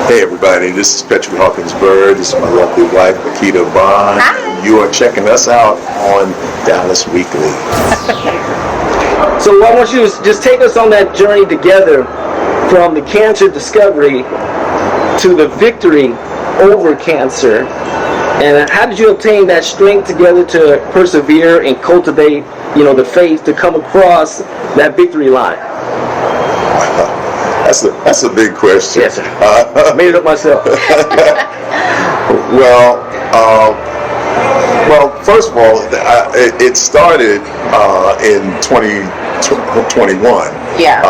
Hey everybody, this is Petrie Hawkins Bird. This is my lovely wife, Makita Bond. Hi. You are checking us out on Dallas Weekly. So I want you to just take us on that journey together from the cancer discovery to the victory over cancer. And how did you obtain that strength together to persevere and cultivate, the faith to come across that victory line? That's a big question. Yes, sir. I made it up myself. Well, first of all, it started in 2021. Yeah.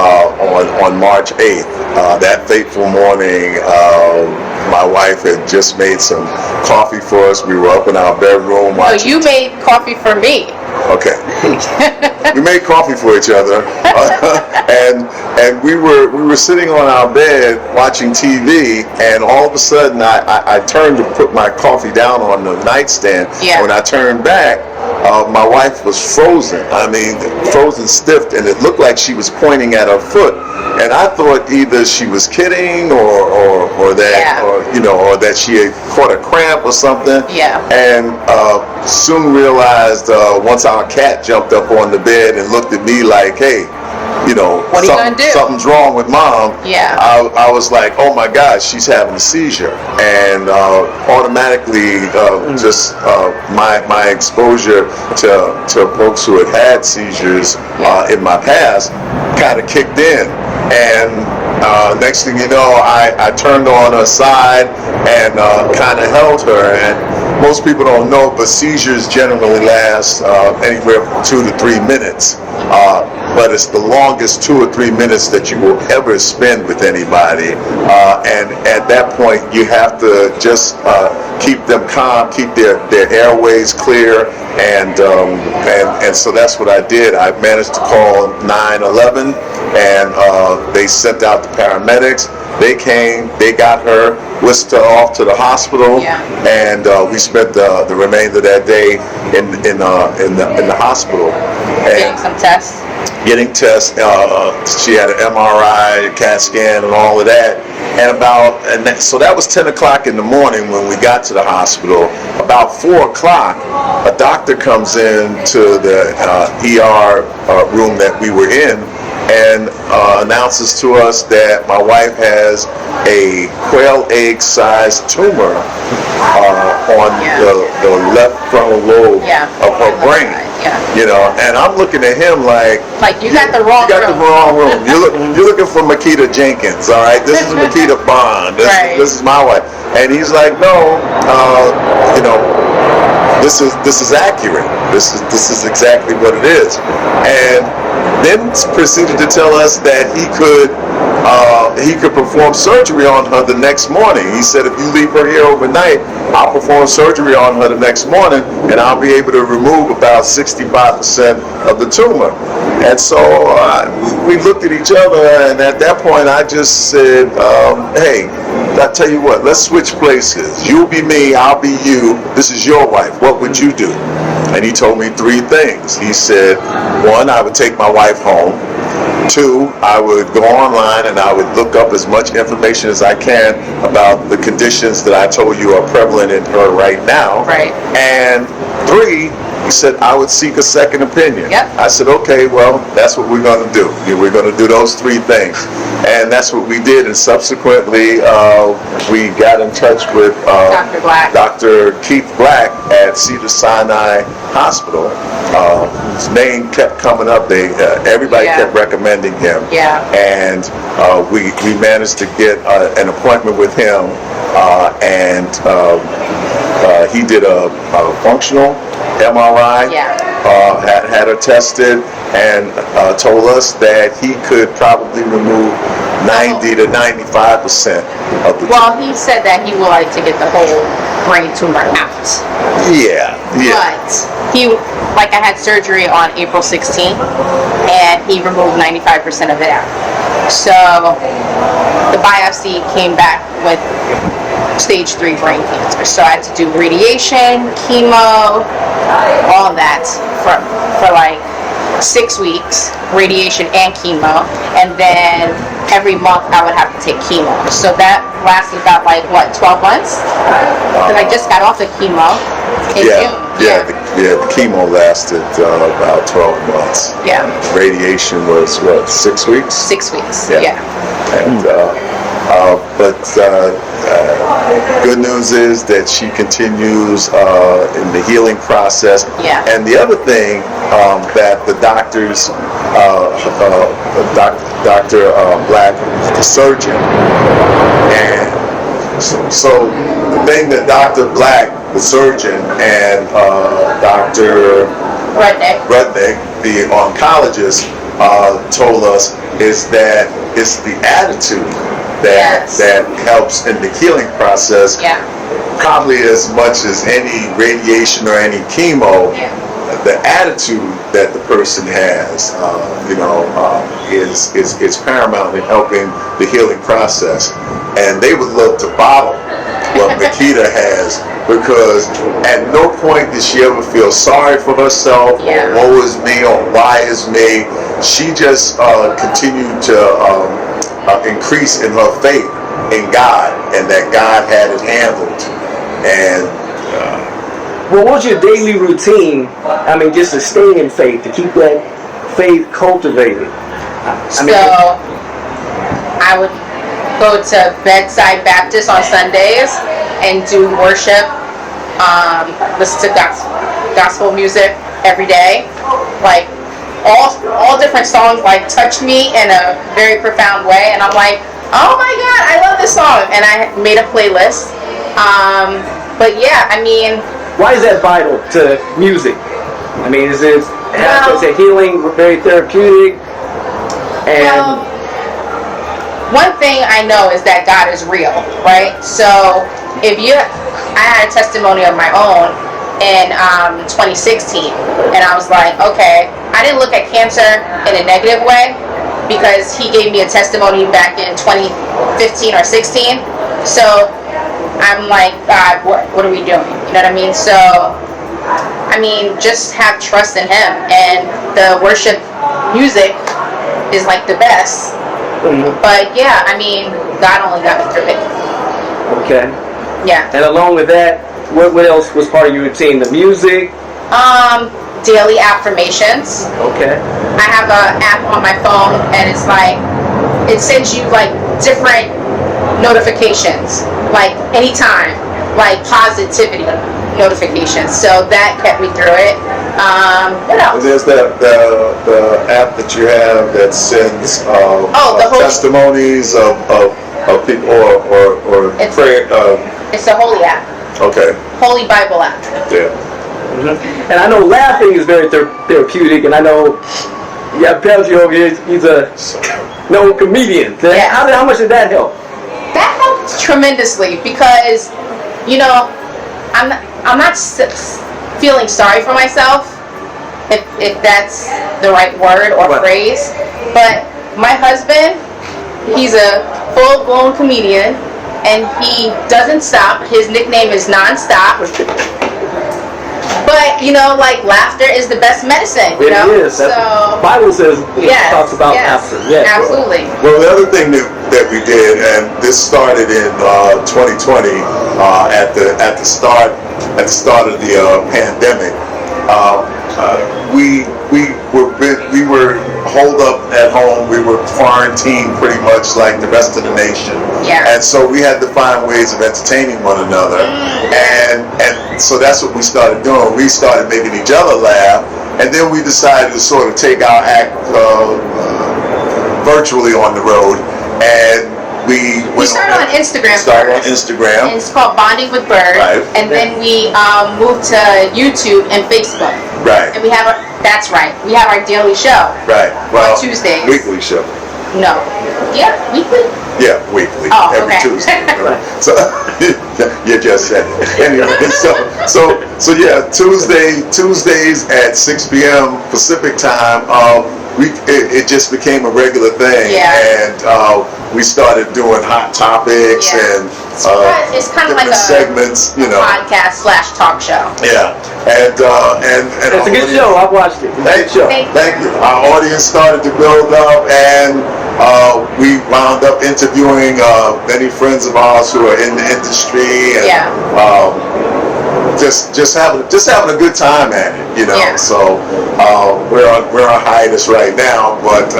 On March 8th. That fateful morning, my wife had just made some coffee for us. We were up in our bedroom watching. So you made coffee for me. Okay. We made coffee for each other, and we were sitting on our bed watching TV, and all of a sudden I turned to put my coffee down on the nightstand. Yeah. When I turned back, my wife was frozen. I mean, frozen stiff, and it looked like she was pointing at her foot. And I thought either she was kidding or that, Yeah. or that she had caught a cramp or something. Yeah. And soon realized once our cat jumped up on the bed and looked at me like, hey, What are you gonna do? something's wrong with mom. Yeah. I was like, oh my gosh, she's having a seizure. And automatically just my exposure to folks who had seizures in my past kind of kicked in. And next thing you know, I turned on her side and kind of held her. And most people don't know, but seizures generally last anywhere from 2 to 3 minutes. But it's the longest 2 or 3 minutes that you will ever spend with anybody. And at that point, you have to just keep them calm, keep their airways clear. And so that's what I did. I managed to call 911, and they sent out the paramedics. They came, they got her, whisked her off to the hospital, and we spent the remainder of that day in the hospital. Getting some tests. Getting tests. She had an MRI, CAT scan, and all of that. So that was 10 o'clock in the morning when we got to the hospital. About 4 o'clock, a doctor comes in to the ER room that we were in and announces to us that my wife has a quail egg-sized tumor on the left frontal lobe of her brain. And I'm looking at him like you got the wrong room. The wrong room. You're looking for Makita Jenkins, all right? This is Makita Bond. This is my wife. And he's like, no, this is accurate. This is exactly what it is. And then proceeded to tell us that he could perform surgery on her the next morning. He said, if you leave her here overnight, I'll perform surgery on her the next morning, and I'll be able to remove about 65% of the tumor. And so we looked at each other, and at that point, I just said, hey, I tell you what, let's switch places. You'll be me, I'll be you. This is your wife. What would you do? And he told me 3 things. He said, 1, I would take my wife home. 2, I would go online and I would look up as much information as I can about the conditions that I told you are prevalent in her right now. Right. And 3, he said, I would seek a second opinion. Yep. I said, okay, well, that's what we're going to do. We're going to do those 3 things. And that's what we did. And subsequently, we got in touch with Dr. Black. Dr. Keith Black at Cedars-Sinai Hospital. His name kept coming up. Everybody kept recommending him. Yeah. And we managed to get an appointment with him. And he did a functional MRI, had her tested, and told us that he could probably remove 90 to 95% of the Well, he said that he would like to get the whole brain tumor out. Yeah. But I had surgery on April 16th, and he removed 95% of it out. So the biopsy came back with stage 3 brain cancer. So I had to do radiation, chemo, all of that for 6 weeks, radiation and chemo, and then every month I would have to take chemo. So that lasted about 12 months? Because I just got off the chemo in June. The chemo lasted about 12 months. Yeah. Radiation was what, 6 weeks? 6 weeks. Yeah. Yeah. And but good news is that she continues in the healing process. Yeah. And the other thing that the doctors, Dr. Black, the surgeon, and so the thing that Dr. Black, the surgeon, and Dr. Rudnick, the oncologist, told us is that it's the attitude that helps in the healing process. Yeah. Probably as much as any radiation or any chemo. Yeah. The attitude that the person has, is paramount in helping the healing process. And they would love to bottle what Makita has, because at no point did she ever feel sorry for herself, or woe is me, or why is me. She just continued to increase in her faith in God, and that God had it handled. And what was your daily routine? I mean, just to stay in faith, to keep that faith cultivated. I would go to Bedside Baptist on Sundays and do worship, listen to gospel music every day, like all different songs, like touch me in a very profound way, and I'm like, oh my God, I love this song, and I made a playlist. But yeah, I mean, why is that vital to music? I mean, is it healing, very therapeutic? And one thing I know is that God is real, right? So I had a testimony of my own in 2016, and I was like, okay, I didn't look at cancer in a negative way, because he gave me a testimony back in 2015 or 16. So I'm like, God, what are we doing? You know what I mean? So, I mean, just have trust in him. And the worship music is like the best. Mm-hmm. But yeah, I mean, God only got me through it. Okay. Yeah. And along with that, what else was part of your routine? The music? Daily affirmations. Okay. I have an app on my phone, and it's like, it sends you like different notifications, like anytime, like positivity notifications. So that kept me through it. What else? There's the app that you have that sends testimonies of people or prayer. It's the Holy app. Okay. Holy Bible app. Yeah. Mm-hmm. And I know laughing is very therapeutic, and I know Pelgi over here, he's a known comedian. Yes. How much did that help? That helped tremendously, because, I'm not feeling sorry for myself, if that's the right word or phrase. But my husband, he's a full-blown comedian, and he doesn't stop. His nickname is Nonstop. But, like, laughter is the best medicine, It is. So, the Bible says, talks about laughter. Yes. Absolutely. Well, the other thing that we did, and this started in 2020, at the start of the pandemic, we were holed up at home. We were quarantined pretty much like the rest of the nation. Yeah. And so we had to find ways of entertaining one another. And so that's what we started doing. We started making each other laugh, and then we decided to sort of take our act virtually on the road, and we started on Instagram. And it's called Bonding with Bird. Right. And then we moved to YouTube and Facebook. Right. And we have our daily show. Right. Well, on Tuesdays. Weekly show. No. Yeah, weekly. Yeah, weekly. Oh, every okay. Tuesday. So you just said it. Anyway, so yeah, Tuesdays at 6 p.m. Pacific time. It just became a regular thing, Yeah. and we started doing hot topics, Yeah. and It's kind of like different a segments, you know. podcast / talk show. Yeah, and It's a good show. I've watched it. It's a good show. Thank you. Our audience started to build up, and we wound up interviewing many friends of ours who are in the industry, and just having a good time at it, you know. Yeah. So we're on hiatus right now, but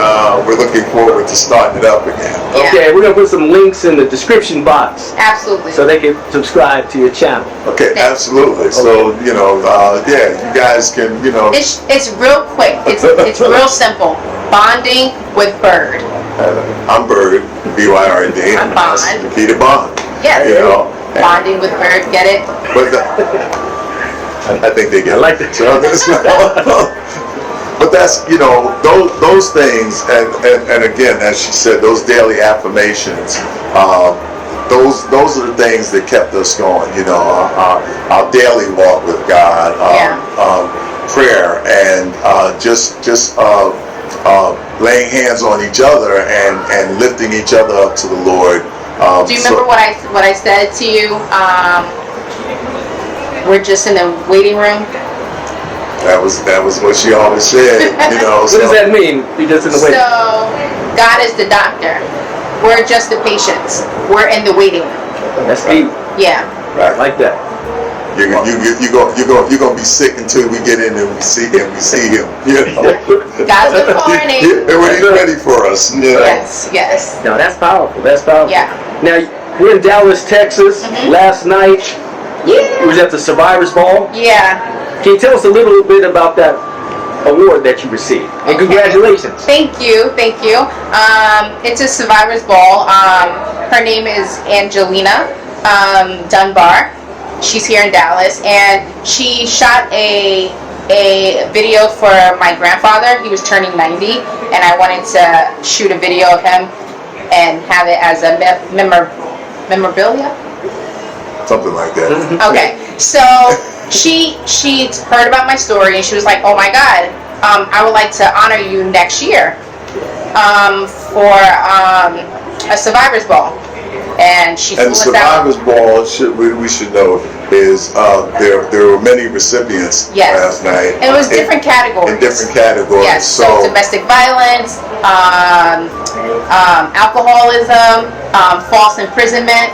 we're looking forward to starting it up again. Yeah. Okay, we're gonna put some links in the description box Absolutely. so they can subscribe to your channel. Okay, absolutely. So you know, yeah, you guys can, you know. It's real quick. It's real simple. Bonding with Bird. I'm Bird, B-Y-R-D. I'm Bond. Peter Bond. Yes. You know. Bonding with Bird. Get it? But I think they get I like it. that. But that's, you know, those things, and again, as she said, those daily affirmations, those are the things that kept us going. You know, our daily walk with God, prayer, and just laying hands on each other and lifting each other up to the Lord. Do you remember what I said to you? We're just in the waiting room. That was what she always said. You know. What does that mean? You just in the waiting. So God is the doctor. We're just the patients. We're in the waiting room. That's deep. Yeah. I like that. You're gonna be sick until we get in and we see him. You know. God's good morning. And when he's ready for us. You know? Yes. No, that's powerful. That's powerful. Yeah. Now, we're in Dallas, Texas. Last night, you Yeah. was at the Survivors Ball. Yeah. Can you tell us a little bit about that award that you received? And congratulations. Thank you. It's a survivor's ball. Her name is Angelina Dunbar. She's here in Dallas, and she shot a video for my grandfather. He was turning 90, and I wanted to shoot a video of him and have it as a memorabilia. Something like that. Okay, so she heard about my story, and she was like, "Oh my God, I would like to honor you next year for a survivor's ball." And she flew And us out. Survivor's Ball, we should know, is there were many recipients last night. And it was different categories. In different categories. Yes, so domestic violence, alcoholism, false imprisonment.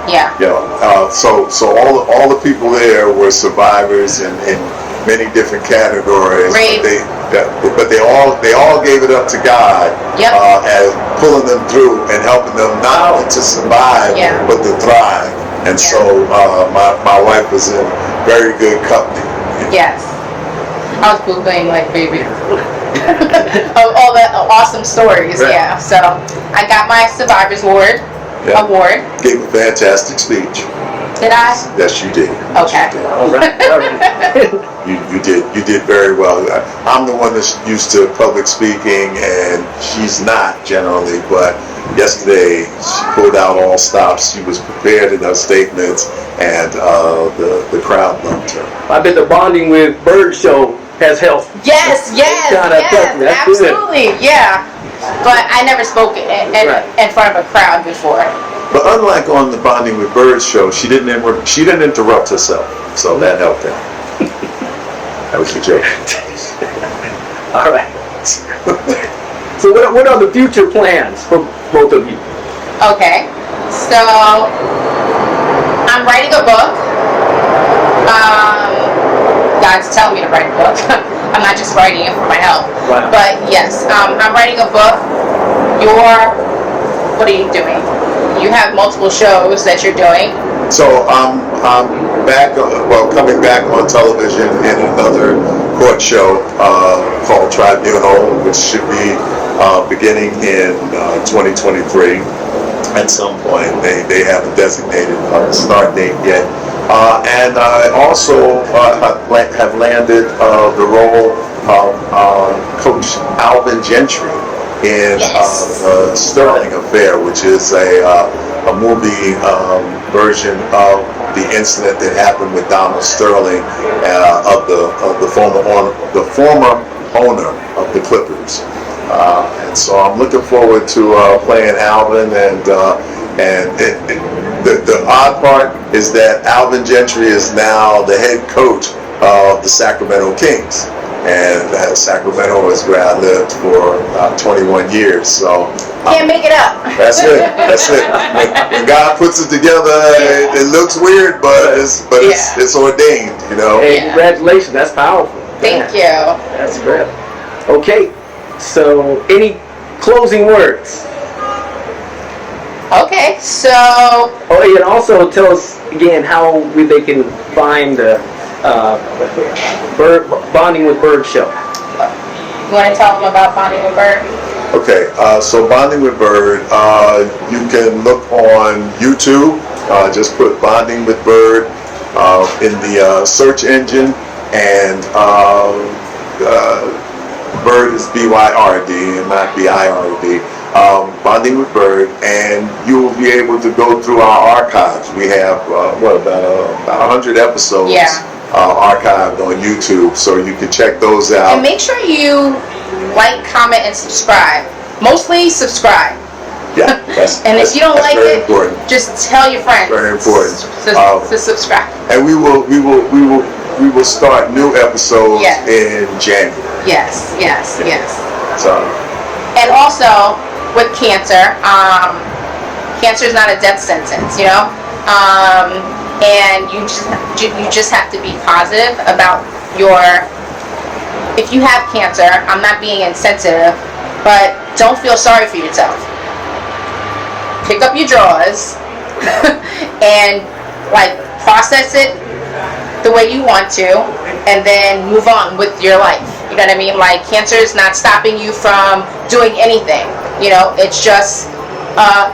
Yeah. Yeah. So all the people there were survivors in many different categories. Rape. But they all gave it up to God. Yep. As pulling them through and helping them not only to survive but to thrive. And so my wife was in very good company. Yes. I was Googling like baby. All the awesome stories, Right. yeah. So I got my survivor's award. Gave a fantastic speech. Did I? Yes, you did. Okay. All right. You did very well. I'm the one that's used to public speaking, and she's not generally. But yesterday, she pulled out all stops. She was prepared in her statements, and the crowd loved her. I bet the Bonding with Bird show has helped. Yes, absolutely, yeah. But I never spoke in front of a crowd before. But unlike on the Bonding with Birds show, she didn't interrupt herself, so that helped her. That was the joke. All right. So what are the future plans for both of you? Okay, so I'm writing a book. God's telling me to write a book. I'm not just writing it for my health. Wow. But yes, I'm writing a book. What are you doing? You have multiple shows that you're doing. So I'm back, coming back on television in another court show called Tribunal, which should be beginning in 2023 at some point. They haven't designated a start date yet. And I also have landed the role of Coach Alvin Gentry in the Sterling Affair, which is a movie version of the incident that happened with Donald Sterling, of the former owner of the Clippers. And so I'm looking forward to playing Alvin. The odd part is that Alvin Gentry is now the head coach of the Sacramento Kings. And Sacramento is where I lived for 21 years. So Can't make it up. that's it. That's it. When God puts it together, it looks weird, but it's ordained, you know. Hey, Yeah. congratulations. That's powerful. Thank Man, you. That's great. Okay, so any closing words? Okay, so Oh, and also tell us again how they can find the Bonding with Bird show. you want to tell them about Bonding with Bird? Okay, so Bonding with Bird, you can look on YouTube. Just put Bonding with Bird in the search engine, and Bird is B-Y-R-D and not B-I-R-D. Bonding with Bird, and you will be able to go through our archives. We have about 100 episodes archived on YouTube, so you can check those out. And make sure you like, comment, and subscribe. Mostly subscribe. Yeah, And if you don't like very it, important. just tell your friends. Very important. To subscribe. And we will start new episodes Yes. in January. Yes, yes, yes. So And also with cancer, cancer is not a death sentence, you know. And you just have to be positive about your. If you have cancer, I'm not being insensitive, but don't feel sorry for yourself. Pick up your drawers and process it the way you want to, and then move on with your life. You know what I mean? Cancer is not stopping you from doing anything. You know, it's just a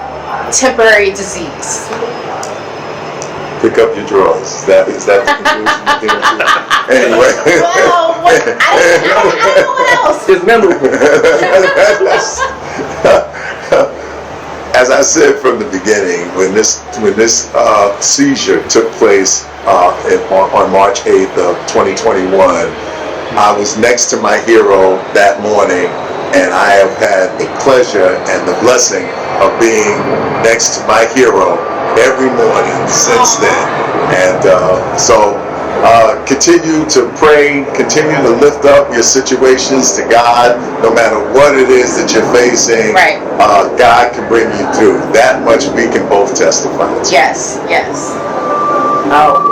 temporary disease. pick up your drawers. Is that the conclusion? Anyway. Well, I don't know what else. It's memorable. As I said from the beginning, when this seizure took place on March 8th of 2021, I was next to my hero that morning, and I have had the pleasure and the blessing of being next to my hero every morning since then. And so continue to pray, continue to lift up your situations to God, no matter what it is that you're facing. Right. God can bring you through. That much we can both testify to. Yes, yes. Now,